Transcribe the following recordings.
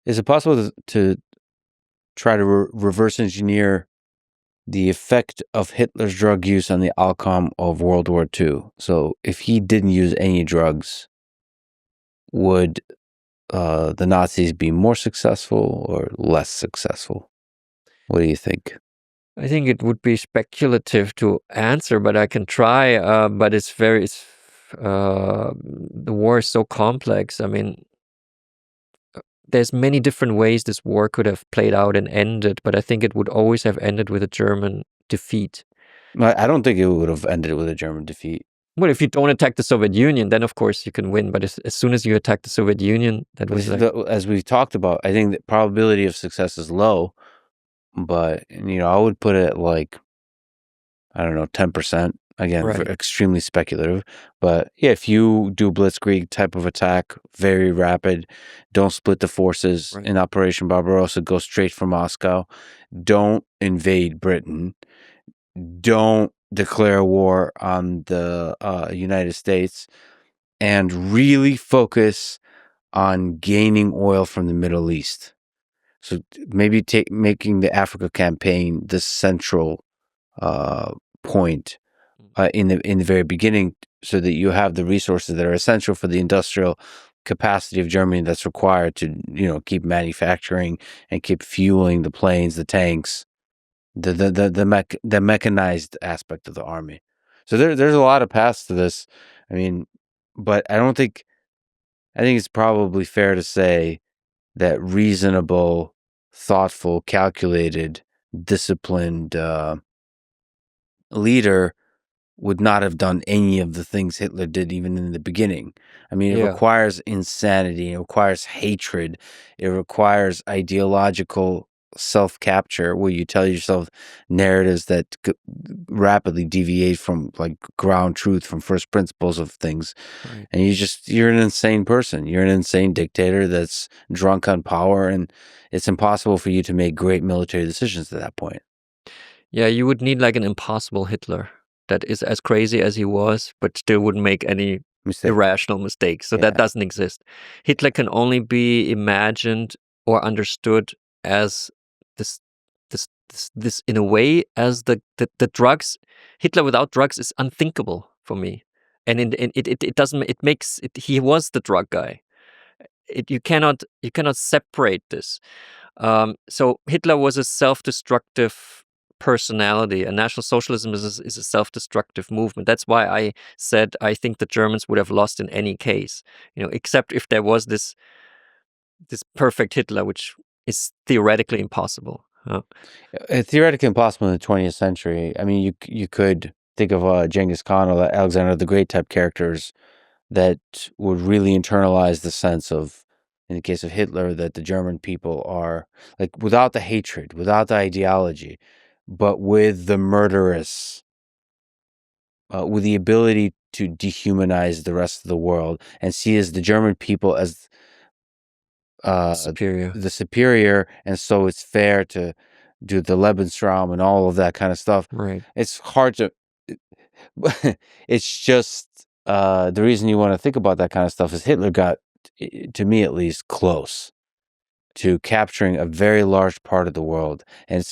Is it possible to try to reverse engineer the effect of Hitler's drug use on the outcome of World War II? So if he didn't use any drugs, would the Nazis be more successful or less successful? What do you think? I think it would be speculative to answer, but I can try. But the war is so complex. I mean, there's many different ways this war could have played out and ended, but I think it would always have ended with a German defeat. I don't think it would have ended with a German defeat. Well, if you don't attack the Soviet Union, then of course you can win. But as soon as you attack the Soviet Union, that was as we've talked about, I think the probability of success is low, but I would put it like, I don't know, 10%. Again, right. Extremely speculative. But yeah, if you do blitzkrieg type of attack, very rapid, don't split the forces in Operation Barbarossa, go straight for Moscow, don't invade Britain, don't declare war on the United States, and really focus on gaining oil from the Middle East. So maybe making the Africa campaign the central point in the very beginning, so that you have the resources that are essential for the industrial capacity of Germany that's required to keep manufacturing and keep fueling the planes, the tanks, the mechanized aspect of the army. So there's a lot of paths to this. I mean, but I think it's probably fair to say that reasonable, thoughtful, calculated, disciplined leader would not have done any of the things Hitler did even in the beginning. I mean, it requires insanity, it requires hatred, it requires ideological self-capture, where you tell yourself narratives that rapidly deviate from like ground truth, from first principles of things. Right. And you're an insane person. You're an insane dictator that's drunk on power, and it's impossible for you to make great military decisions at that point. Yeah, you would need like an impossible Hitler that is as crazy as he was, but still wouldn't make any irrational mistakes. So that doesn't exist. Hitler can only be imagined or understood as this in a way as the drugs. Hitler without drugs is unthinkable for me, and it doesn't. It makes it. He was the drug guy. You cannot separate this. So Hitler was a self-destructive personality, and National Socialism is a self-destructive movement. That's why I said I think the Germans would have lost in any case, except if there was this perfect Hitler, which is theoretically impossible. Theoretically impossible in the 20th century. I mean, you could think of Genghis Khan or Alexander the Great type characters that would really internalize the sense of, in the case of Hitler, that the German people are like, without the hatred, without the ideology, but with the murderous, with the ability to dehumanize the rest of the world and see as the German people as the superior, and so it's fair to do the Lebensraum and all of that kind of stuff. Right. It's hard to. It's just the reason you want to think about that kind of stuff is Hitler got, to me at least, close to capturing a very large part of the world, and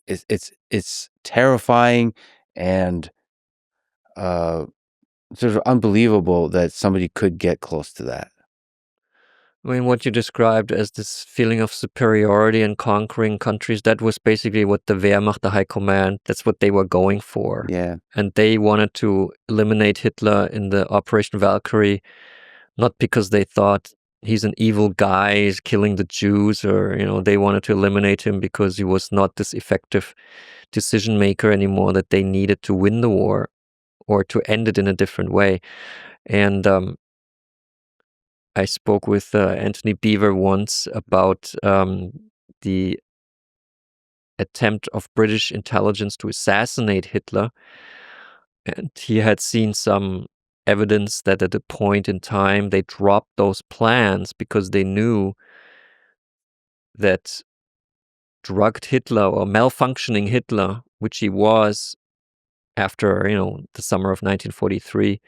it's terrifying and sort of unbelievable that somebody could get close to that. I mean, what you described as this feeling of superiority and conquering countries, that was basically what the Wehrmacht, the High Command, that's what they were going for. Yeah. And they wanted to eliminate Hitler in the Operation Valkyrie, not because they thought he's an evil guy, he's killing the Jews, or, they wanted to eliminate him because he was not this effective decision maker anymore that they needed to win the war or to end it in a different way. And I spoke with Antony Beevor once about the attempt of British intelligence to assassinate Hitler. And he had seen some evidence that at a point in time they dropped those plans because they knew that drugged Hitler or malfunctioning Hitler, which he was after, the summer of 1943,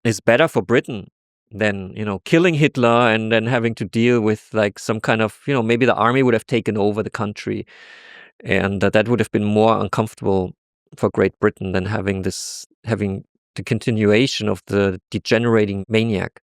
is better for Britain than, killing Hitler and then having to deal with like some kind of, maybe the army would have taken over the country, and that would have been more uncomfortable for Great Britain than having the continuation of the degenerating maniac.